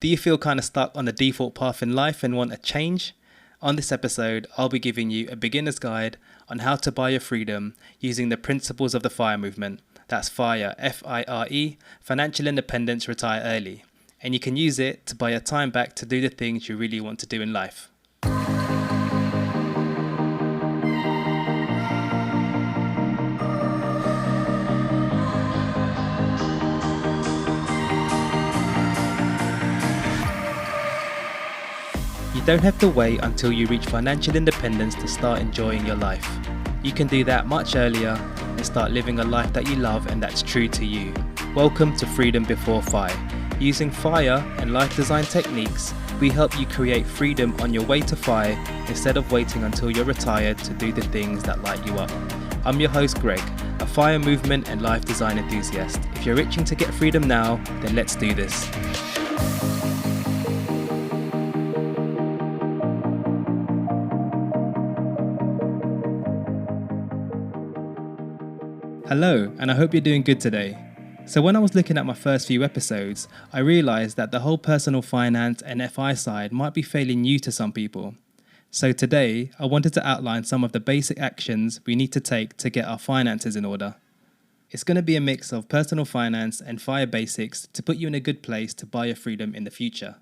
Do you feel kind of stuck on the default path in life and want a change? On this episode, I'll be giving you a beginner's guide on how to buy your freedom using the principles of the FIRE movement. That's FIRE, F-I-R-E, Financial Independence Retire Early. And you can use it to buy your time back to do the things you really want to do in life. You don't have to wait until you reach financial independence to start enjoying your life. You can do that much earlier and start living a life that you love and that's true to you. Welcome to Freedom Before FIRE. Using FIRE and life design techniques, we help you create freedom on your way to FIRE instead of waiting until you're retired to do the things that light you up. I'm your host Greg, a FIRE movement and life design enthusiast. If you're itching to get freedom now, then let's do this. Hello, and I hope you're doing good today. So when I was looking at my first few episodes, I realized that the whole personal finance and FI side might be fairly new to some people. So today, I wanted to outline some of the basic actions we need to take to get our finances in order. It's going to be a mix of personal finance and FIRE basics to put you in a good place to buy your freedom in the future.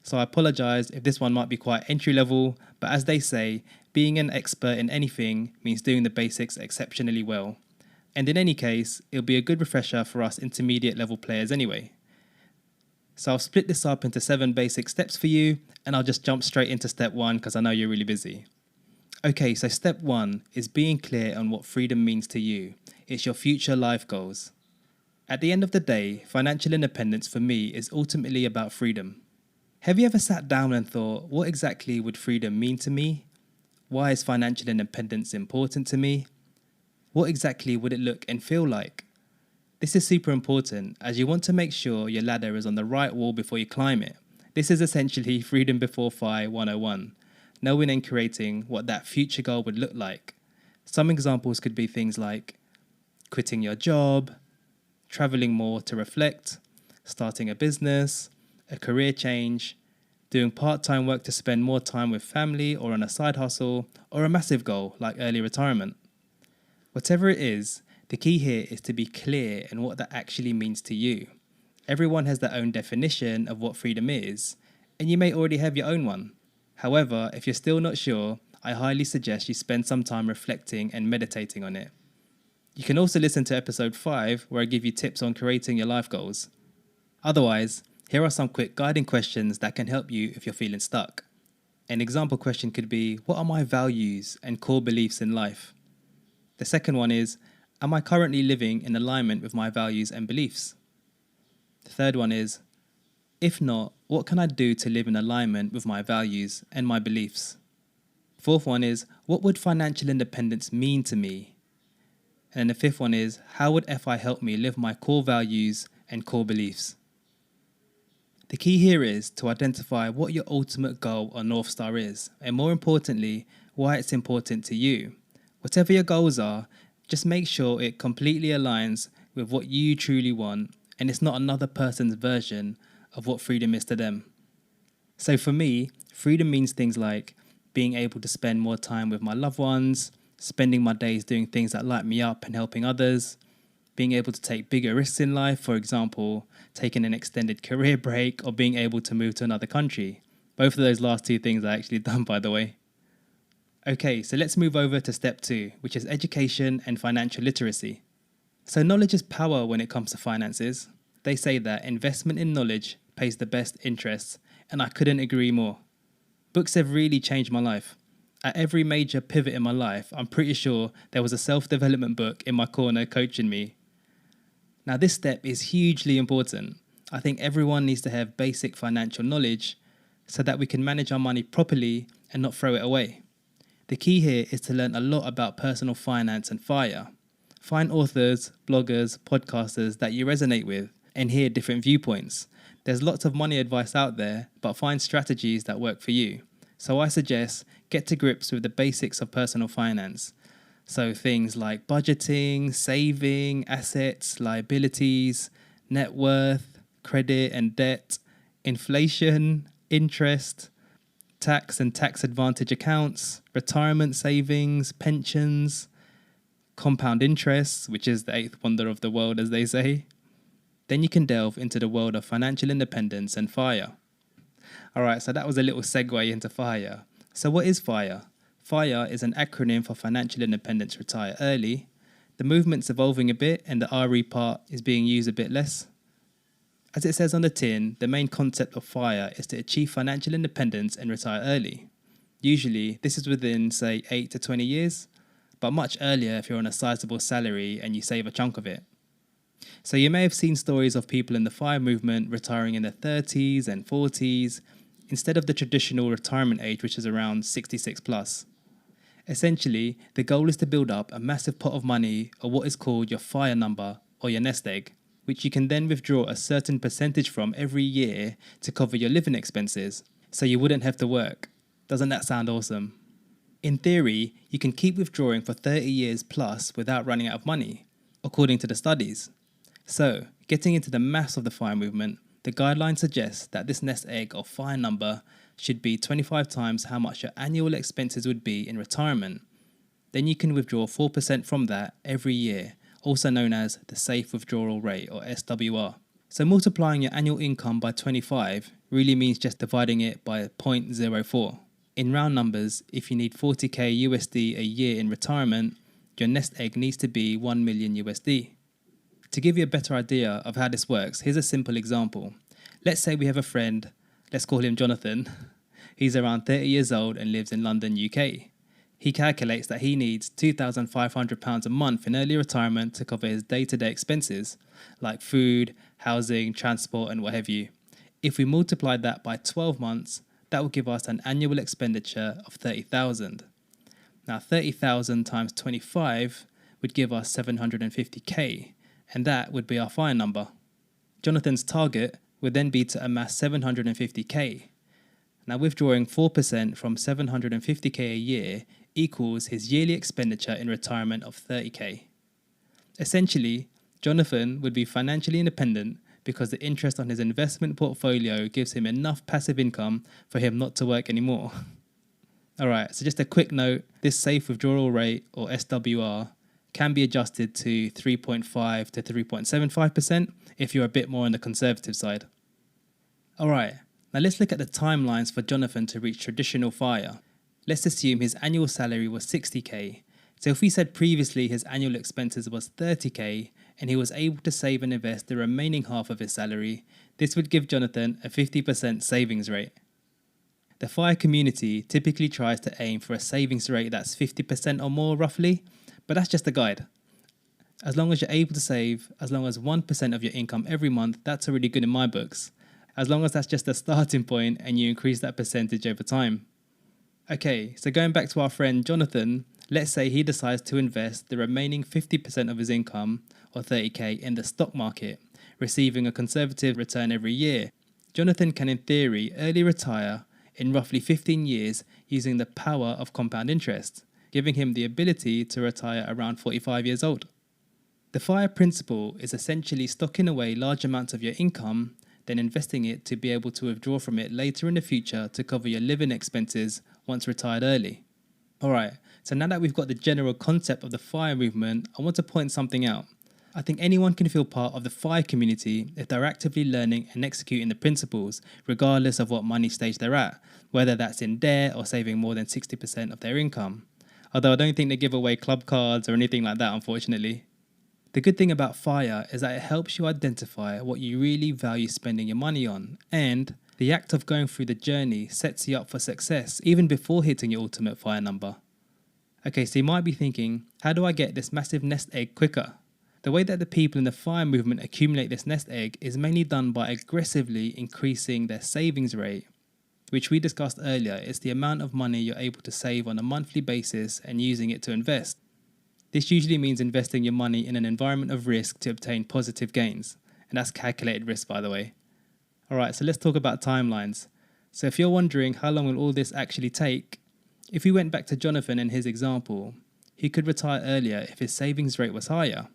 So I apologize if this one might be quite entry level, but as they say, being an expert in anything means doing the basics exceptionally well. And in any case, it'll be a good refresher for us intermediate level players anyway. So I'll split this up into 7 basic steps for you, and I'll just jump straight into step 1 because I know you're really busy. Okay, so step 1 is being clear on what freedom means to you. It's your future life goals. At the end of the day, financial independence for me is ultimately about freedom. Have you ever sat down and thought, what exactly would freedom mean to me? Why is financial independence important to me? What exactly would it look and feel like? This is super important as you want to make sure your ladder is on the right wall before you climb it. This is essentially Freedom Before FIRE 101, knowing and creating what that future goal would look like. Some examples could be things like quitting your job, traveling more to reflect, starting a business, a career change, doing part-time work to spend more time with family or on a side hustle, or a massive goal like early retirement. Whatever it is, the key here is to be clear in what that actually means to you. Everyone has their own definition of what freedom is, and you may already have your own one. However, if you're still not sure, I highly suggest you spend some time reflecting and meditating on it. You can also listen to episode 5 where I give you tips on creating your life goals. Otherwise, here are some quick guiding questions that can help you if you're feeling stuck. An example question could be, what are my values and core beliefs in life? The second one is, am I currently living in alignment with my values and beliefs? The third one is, if not, what can I do to live in alignment with my values and my beliefs? Fourth one is, what would financial independence mean to me? And the fifth one is, how would FI help me live my core values and core beliefs? The key here is to identify what your ultimate goal or North Star is, and more importantly, why it's important to you. Whatever your goals are, just make sure it completely aligns with what you truly want and it's not another person's version of what freedom is to them. So for me, freedom means things like being able to spend more time with my loved ones, spending my days doing things that light me up and helping others, being able to take bigger risks in life, for example, taking an extended career break or being able to move to another country. Both of those last 2 things I actually done, by the way. Okay, so let's move over to step 2, which is education and financial literacy. So knowledge is power when it comes to finances. They say that investment in knowledge pays the best interest, and I couldn't agree more. Books have really changed my life. At every major pivot in my life, I'm pretty sure there was a self-development book in my corner coaching me. Now this step is hugely important. I think everyone needs to have basic financial knowledge so that we can manage our money properly and not throw it away. The key here is to learn a lot about personal finance and FIRE. Find authors, bloggers, podcasters that you resonate with and hear different viewpoints. There's lots of money advice out there, but find strategies that work for you. So I suggest get to grips with the basics of personal finance. So things like budgeting, saving, assets, liabilities, net worth, credit and debt, inflation, interest, tax and tax advantage accounts, retirement savings, pensions, compound interest, which is the eighth wonder of the world, as they say. Then you can delve into the world of financial independence and FIRE. Alright, so that was a little segue into FIRE. So what is FIRE? FIRE is an acronym for Financial Independence Retire Early. The movement's evolving a bit and the RE part is being used a bit less. As it says on the tin, the main concept of FIRE is to achieve financial independence and retire early. Usually, this is within, say, 8 to 20 years, but much earlier if you're on a sizable salary and you save a chunk of it. So you may have seen stories of people in the FIRE movement retiring in their 30s and 40s, instead of the traditional retirement age, which is around 66 plus. Essentially, the goal is to build up a massive pot of money, or what is called your FIRE number or your nest egg, which you can then withdraw a certain percentage from every year to cover your living expenses, so you wouldn't have to work. Doesn't that sound awesome? In theory, you can keep withdrawing for 30 years plus without running out of money, according to the studies. So, getting into the maths of the FIRE movement, the guideline suggests that this nest egg or FIRE number should be 25 times how much your annual expenses would be in retirement. Then you can withdraw 4% from that every year, also known as the Safe Withdrawal Rate or SWR. So multiplying your annual income by 25 really means just dividing it by 0.04. In round numbers, if you need 40k USD a year in retirement, your nest egg needs to be 1 million USD. To give you a better idea of how this works, here's a simple example. Let's say we have a friend, let's call him Jonathan. He's around 30 years old and lives in London, UK. He calculates that he needs £2,500 a month in early retirement to cover his day-to-day expenses, like food, housing, transport and what have you. If we multiply that by 12 months, that will give us an annual expenditure of £30,000. Now 30,000 times 25 would give us 750k, and that would be our FIRE number. Jonathan's target would then be to amass 750k. Now withdrawing 4% from 750k a year equals his yearly expenditure in retirement of 30k. Essentially, Jonathan would be financially independent because the interest on his investment portfolio gives him enough passive income for him not to work anymore. Alright, so just a quick note, this safe withdrawal rate or SWR can be adjusted to 3.5 to 3.75% if you're a bit more on the conservative side. Alright, now let's look at the timelines for Jonathan to reach traditional FIRE. Let's assume his annual salary was 60k. So if we said previously his annual expenses was 30k and he was able to save and invest the remaining half of his salary, this would give Jonathan a 50% savings rate. The FIRE community typically tries to aim for a savings rate that's 50% or more roughly, but that's just a guide. As long as you're able to save, as long as 1% of your income every month, that's already good in my books. As long as that's just a starting point and you increase that percentage over time. Okay, so going back to our friend Jonathan, let's say he decides to invest the remaining 50% of his income, or 30k, in the stock market, receiving a conservative return every year. Jonathan can in theory early retire in roughly 15 years using the power of compound interest, giving him the ability to retire around 45 years old. The FIRE principle is essentially stocking away large amounts of your income, then investing it to be able to withdraw from it later in the future to cover your living expenses once retired early. Alright, so now that we've got the general concept of the FIRE movement, I want to point something out. I think anyone can feel part of the FIRE community if they're actively learning and executing the principles, regardless of what money stage they're at, whether that's in debt or saving more than 60% of their income. Although I don't think they give away club cards or anything like that, unfortunately. The good thing about FIRE is that it helps you identify what you really value spending your money on, and the act of going through the journey sets you up for success even before hitting your ultimate FIRE number. Okay, so you might be thinking, how do I get this massive nest egg quicker? The way that the people in the FIRE movement accumulate this nest egg is mainly done by aggressively increasing their savings rate, which we discussed earlier. It's the amount of money you're able to save on a monthly basis and using it to invest. This usually means investing your money in an environment of risk to obtain positive gains, and that's calculated risk, by the way. Alright, so let's talk about timelines. So if you're wondering how long will all this actually take, if we went back to Jonathan and his example, he could retire earlier if his savings rate was higher.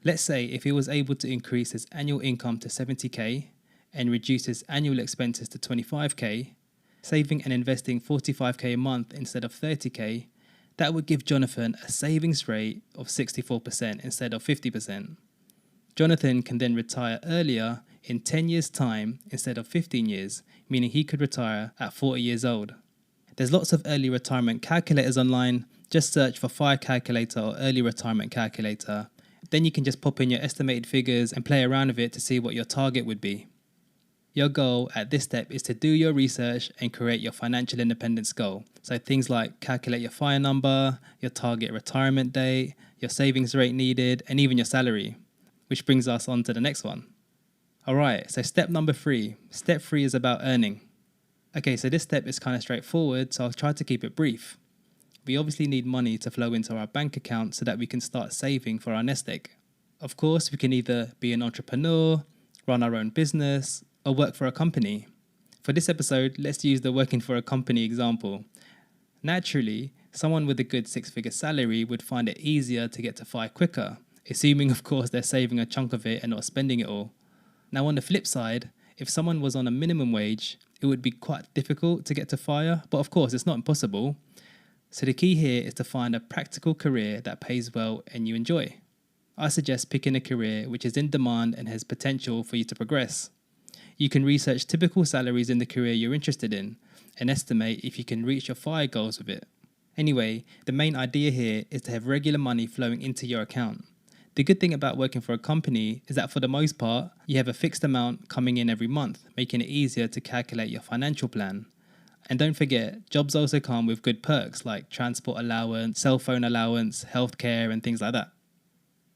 Let's say if he was able to increase his annual income to 70k and reduces annual expenses to 25k, saving and investing 45k a month instead of 30k, that would give Jonathan a savings rate of 64% instead of 50%. Jonathan can then retire earlier in 10 years' time instead of 15 years, meaning he could retire at 40 years old. There's lots of early retirement calculators online. Just search for FIRE calculator or early retirement calculator. Then you can just pop in your estimated figures and play around with it to see what your target would be. Your goal at this step is to do your research and create your financial independence goal. So things like calculate your FIRE number, your target retirement date, your savings rate needed, and even your salary. Which brings us on to the next one. Alright, so step number 3. Step 3 is about earning. Okay, so this step is kind of straightforward, so I'll try to keep it brief. We obviously need money to flow into our bank account so that we can start saving for our nest egg. Of course, we can either be an entrepreneur, run our own business, or work for a company. For this episode, let's use the working for a company example. Naturally, someone with a good 6-figure salary would find it easier to get to FIRE quicker, assuming of course they're saving a chunk of it and not spending it all. Now on the flip side, if someone was on a minimum wage, it would be quite difficult to get to FIRE, but of course it's not impossible. So the key here is to find a practical career that pays well and you enjoy. I suggest picking a career which is in demand and has potential for you to progress. You can research typical salaries in the career you're interested in and estimate if you can reach your FIRE goals with it. Anyway, the main idea here is to have regular money flowing into your account. The good thing about working for a company is that for the most part, you have a fixed amount coming in every month, making it easier to calculate your financial plan. And don't forget, jobs also come with good perks like transport allowance, cell phone allowance, healthcare, and things like that.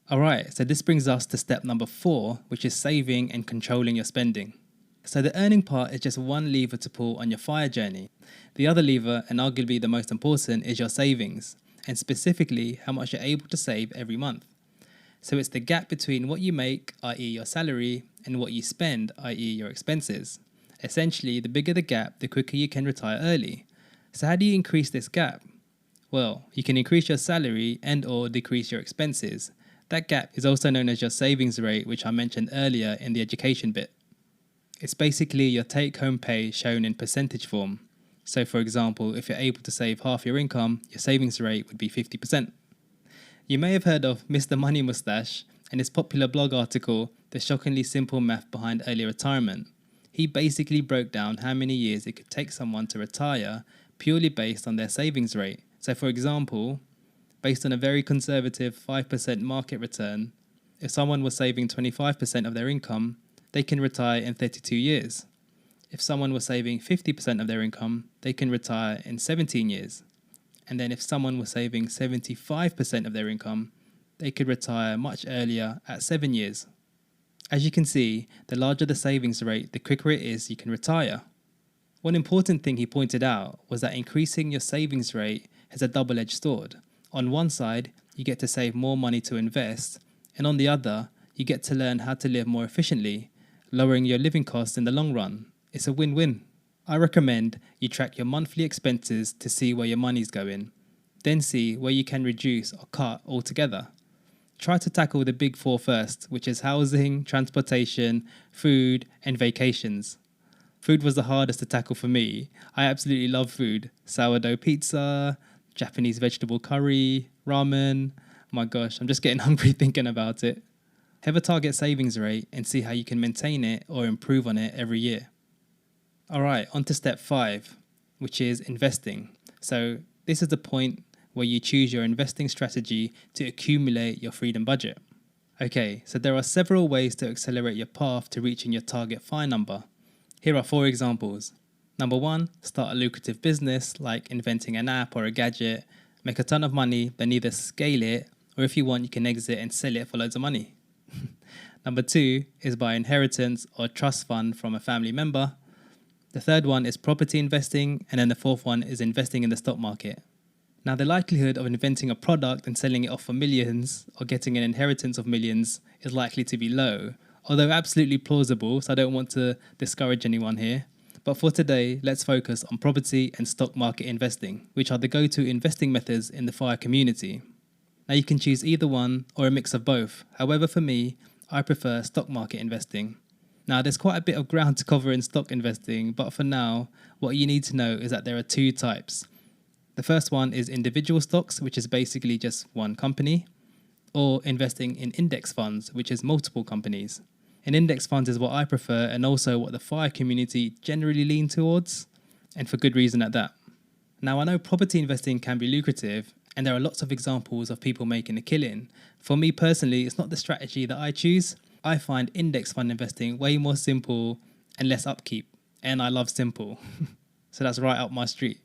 Alright, so this brings us to step number 4, which is saving and controlling your spending. So the earning part is just one lever to pull on your FIRE journey. The other lever, and arguably the most important, is your savings, and specifically how much you're able to save every month. So it's the gap between what you make, i.e. your salary, and what you spend, i.e. your expenses. Essentially, the bigger the gap, the quicker you can retire early. So how do you increase this gap? Well, you can increase your salary and or decrease your expenses. That gap is also known as your savings rate, which I mentioned earlier in the education bit. It's basically your take-home pay shown in percentage form. So for example, if you're able to save half your income, your savings rate would be 50%. You may have heard of Mr. Money Mustache and his popular blog article, The Shockingly Simple Math Behind Early Retirement. He basically broke down how many years it could take someone to retire purely based on their savings rate. So for example, based on a very conservative 5% market return, if someone was saving 25% of their income, they can retire in 32 years. If someone was saving 50% of their income, they can retire in 17 years. And then if someone was saving 75% of their income, they could retire much earlier at 7 years. As you can see, the larger the savings rate, the quicker it is you can retire. One important thing he pointed out was that increasing your savings rate has a double-edged sword. On one side, you get to save more money to invest, and on the other, you get to learn how to live more efficiently, lowering your living costs in the long run. It's a win-win. I recommend you track your monthly expenses to see where your money's going, then see where you can reduce or cut altogether. Try to tackle the big 4 first, which is housing, transportation, food, and vacations. Food was the hardest to tackle for me. I absolutely love food. Sourdough pizza, Japanese vegetable curry, ramen. My gosh, I'm just getting hungry thinking about it. Have a target savings rate and see how you can maintain it or improve on it every year. Alright, on to step 5, which is investing. So this is the point where you choose your investing strategy to accumulate your freedom budget. Okay, so there are several ways to accelerate your path to reaching your target FIRE number. Here are 4 examples. Number 1, start a lucrative business like inventing an app or a gadget, make a ton of money, then either scale it, or if you want, you can exit and sell it for loads of money. Number 2 is buy inheritance or trust fund from a family member. The third one is property investing, and then the fourth one is investing in the stock market. Now, the likelihood of inventing a product and selling it off for millions or getting an inheritance of millions is likely to be low, although absolutely plausible, so I don't want to discourage anyone here. But for today, let's focus on property and stock market investing, which are the go-to investing methods in the FIRE community. Now, you can choose either one or a mix of both. However, for me, I prefer stock market investing. Now, there's quite a bit of ground to cover in stock investing, but for now, what you need to know is that there are two types. The first one is individual stocks, which is basically just one company, or investing in index funds, which is multiple companies. And index funds is what I prefer and also what the FIRE community generally lean towards, and for good reason at that. Now, I know property investing can be lucrative, and there are lots of examples of people making a killing. For me personally, it's not the strategy that I choose. I find index fund investing way more simple and less upkeep, and I love simple. So that's right up my street.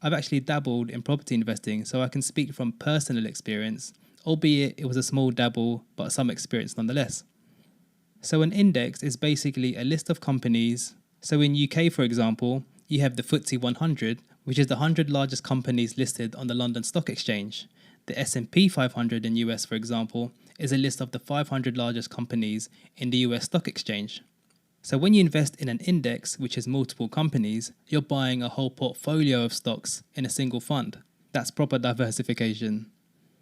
I've actually dabbled in property investing, so I can speak from personal experience, albeit it was a small dabble, but some experience nonetheless. So an index is basically a list of companies. So in UK, for example, you have the FTSE 100, which is the 100 largest companies listed on the London Stock Exchange. The S&P 500 in US, for example, is a list of the 500 largest companies in the US Stock Exchange. So when you invest in an index, which is multiple companies, you're buying a whole portfolio of stocks in a single fund. That's proper diversification.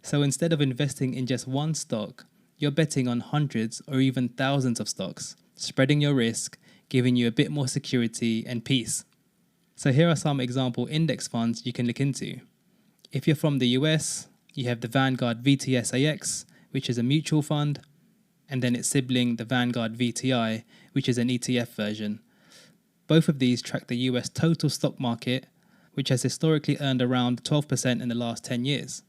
So instead of investing in just one stock, you're betting on hundreds or even thousands of stocks, spreading your risk, giving you a bit more security and peace. So here are some example index funds you can look into. If you're from the US, you have the Vanguard VTSAX, which is a mutual fund, and then its sibling, the Vanguard VTI, which is an ETF version. Both of these track the US total stock market, which has historically earned around 12% in the last 10 years.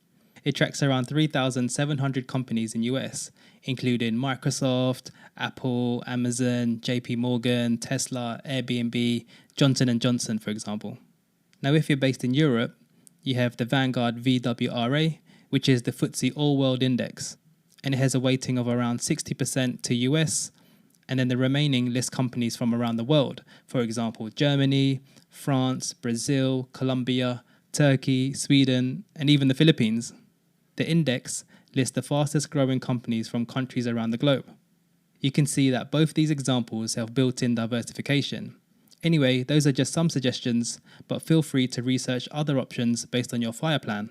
It tracks around 3,700 companies in US, including Microsoft, Apple, Amazon, JP Morgan, Tesla, Airbnb, Johnson & Johnson, for example. Now, if you're based in Europe, you have the Vanguard VWRA, which is the FTSE All-World Index, and it has a weighting of around 60% to US, and then the remaining list companies from around the world, for example, Germany, France, Brazil, Colombia, Turkey, Sweden, and even the Philippines. The index lists the fastest growing companies from countries around the globe. You can see that both these examples have built-in diversification. Anyway, those are just some suggestions, but feel free to research other options based on your FIRE plan.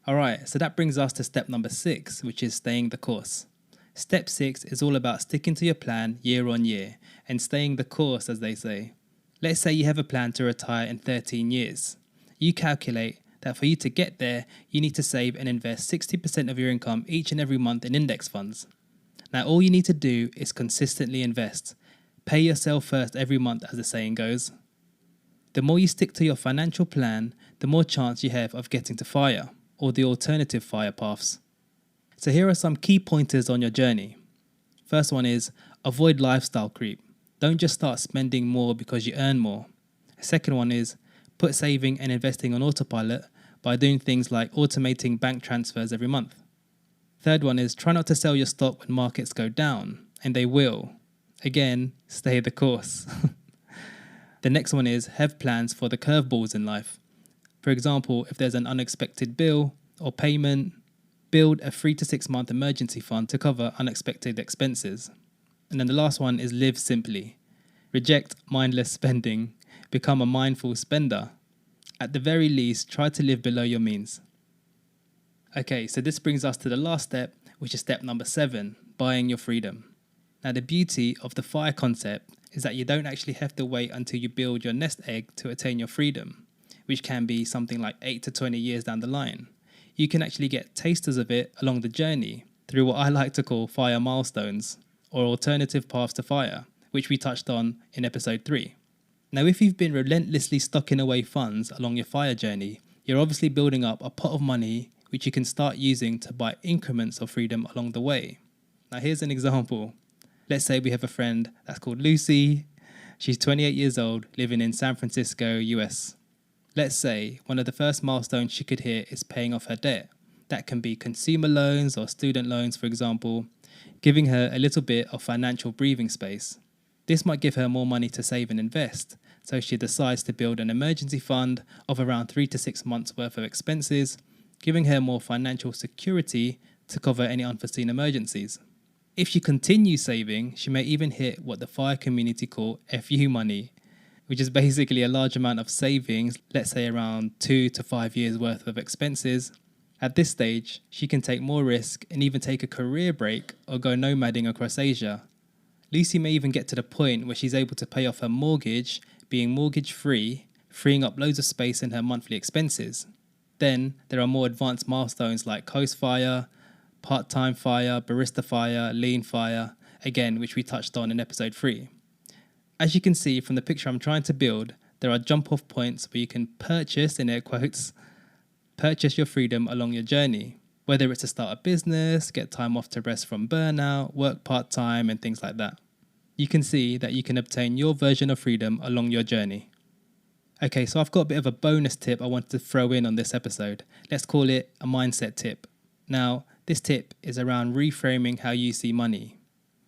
Alright, so that brings us to step number 6, which is staying the course. Step 6 is all about sticking to your plan year on year and staying the course, as they say. Let's say you have a plan to retire in 13 years. You calculate that for you to get there, you need to save and invest 60% of your income each and every month in index funds. Now, all you need to do is consistently invest. Pay yourself first every month, as the saying goes. The more you stick to your financial plan, the more chance you have of getting to FIRE, or the alternative FIRE paths. So here are some key pointers on your journey. First one is avoid lifestyle creep. Don't just start spending more because you earn more. Second one is put saving and investing on autopilot by doing things like automating bank transfers every month. Third one is try not to sell your stock when markets go down, and they will. Again, stay the course. The next one is have plans for the curveballs in life. For example, if there's an unexpected bill or payment, build a 3 to 6 month emergency fund to cover unexpected expenses. And then the last one is live simply. Reject mindless spending. Become a mindful spender. At the very least, try to live below your means. Okay, so this brings us to the last step, which is step number 7, buying your freedom. Now, the beauty of the FIRE concept is that you don't actually have to wait until you build your nest egg to attain your freedom, which can be something like 8 to 20 years down the line. You can actually get tasters of it along the journey through what I like to call FIRE milestones, or alternative paths to FIRE, which we touched on in episode 3. Now, if you've been relentlessly stocking away funds along your FIRE journey, you're obviously building up a pot of money which you can start using to buy increments of freedom along the way. Now, here's an example. Let's say we have a friend that's called Lucy. She's 28 years old, living in San Francisco, US. Let's say one of the first milestones she could hit is paying off her debt. That can be consumer loans or student loans, for example, giving her a little bit of financial breathing space. This might give her more money to save and invest, so she decides to build an emergency fund of around 3 to 6 months worth of expenses, giving her more financial security to cover any unforeseen emergencies. If she continues saving, she may even hit what the FIRE community call FU money, which is basically a large amount of savings, let's say around 2 to 5 years worth of expenses. At this stage, she can take more risk and even take a career break or go nomading across Asia. Lucy may even get to the point where she's able to pay off her mortgage, being mortgage free, freeing up loads of space in her monthly expenses. Then there are more advanced milestones like Coast Fire, Part-Time Fire, Barista Fire, Lean Fire, again, which we touched on in episode 3. As you can see from the picture I'm trying to build, there are jump-off points where you can purchase, in air quotes, purchase your freedom along your journey. Whether it's to start a business, get time off to rest from burnout, work part-time, and things like that. You can see that you can obtain your version of freedom along your journey. Okay, so I've got a bit of a bonus tip I wanted to throw in on this episode. Let's call it a mindset tip. Now, this tip is around reframing how you see money.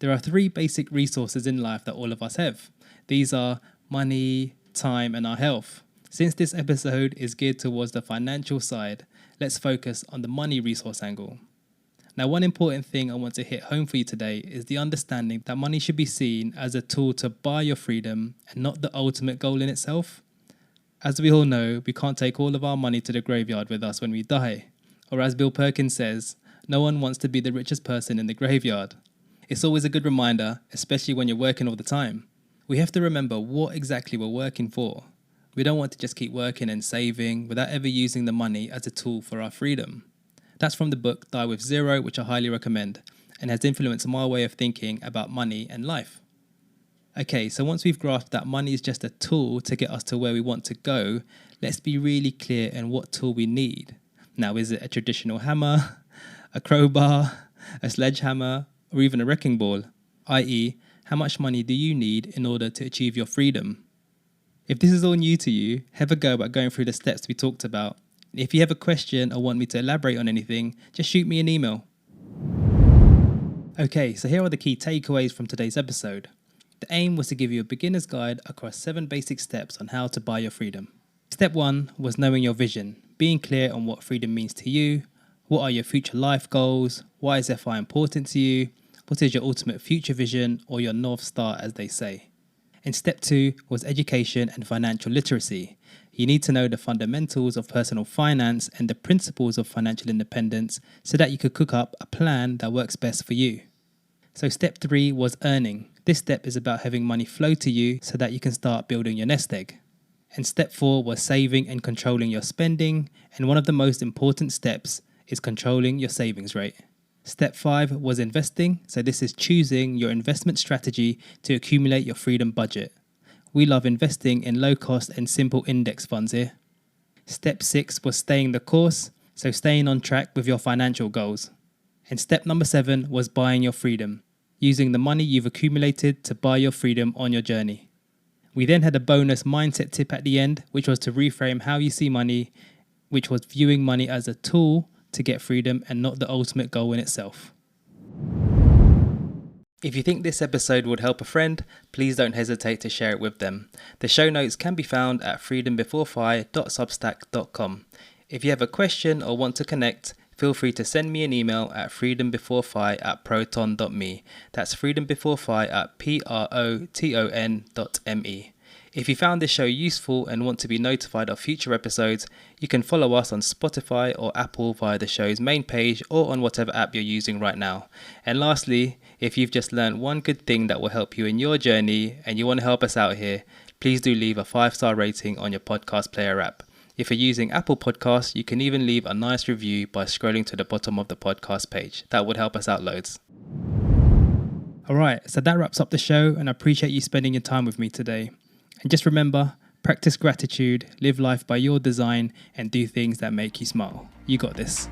There are 3 basic resources in life that all of us have. These are money, time, and our health. Since this episode is geared towards the financial side, let's focus on the money resource angle. Now, one important thing I want to hit home for you today is the understanding that money should be seen as a tool to buy your freedom and not the ultimate goal in itself. As we all know, we can't take all of our money to the graveyard with us when we die. Or as Bill Perkins says, no one wants to be the richest person in the graveyard. It's always a good reminder, especially when you're working all the time. We have to remember what exactly we're working for. We don't want to just keep working and saving without ever using the money as a tool for our freedom. That's from the book Die With Zero, which I highly recommend, and has influenced my way of thinking about money and life. Okay, so once we've grasped that money is just a tool to get us to where we want to go, let's be really clear on what tool we need. Now, is it a traditional hammer, a crowbar, a sledgehammer, or even a wrecking ball? I.e., how much money do you need in order to achieve your freedom? If this is all new to you, have a go at going through the steps we talked about. If you have a question or want me to elaborate on anything, just shoot me an email. Okay, so here are the key takeaways from today's episode. The aim was to give you a beginner's guide across 7 basic steps on how to buy your freedom. Step 1 was knowing your vision, being clear on what freedom means to you, what are your future life goals, why is FI important to you, what is your ultimate future vision or your North Star as they say. And step 2 was education and financial literacy. You need to know the fundamentals of personal finance and the principles of financial independence so that you could cook up a plan that works best for you. So step 3 was earning. This step is about having money flow to you so that you can start building your nest egg. And step 4 was saving and controlling your spending. And one of the most important steps is controlling your savings rate. Step 5 was investing. So this is choosing your investment strategy to accumulate your freedom budget. We love investing in low cost and simple index funds here. Step 6 was staying the course. So staying on track with your financial goals. And step number 7 was buying your freedom, using the money you've accumulated to buy your freedom on your journey. We then had a bonus mindset tip at the end, which was to reframe how you see money, which was viewing money as a tool to get freedom and not the ultimate goal in itself. If you think this episode would help a friend, please don't hesitate to share it with them. The show notes can be found at freedombeforefi.substack.com. If you have a question or want to connect, feel free to send me an email at freedombeforefi@proton.me. That's freedombeforefi@proton.me. If you found this show useful and want to be notified of future episodes, you can follow us on Spotify or Apple via the show's main page or on whatever app you're using right now. And lastly, if you've just learned one good thing that will help you in your journey and you want to help us out here, please do leave a 5-star rating on your podcast player app. If you're using Apple Podcasts, you can even leave a nice review by scrolling to the bottom of the podcast page. That would help us out loads. Alright, so that wraps up the show and I appreciate you spending your time with me today. And just remember, practice gratitude, live life by your design, and do things that make you smile. You got this.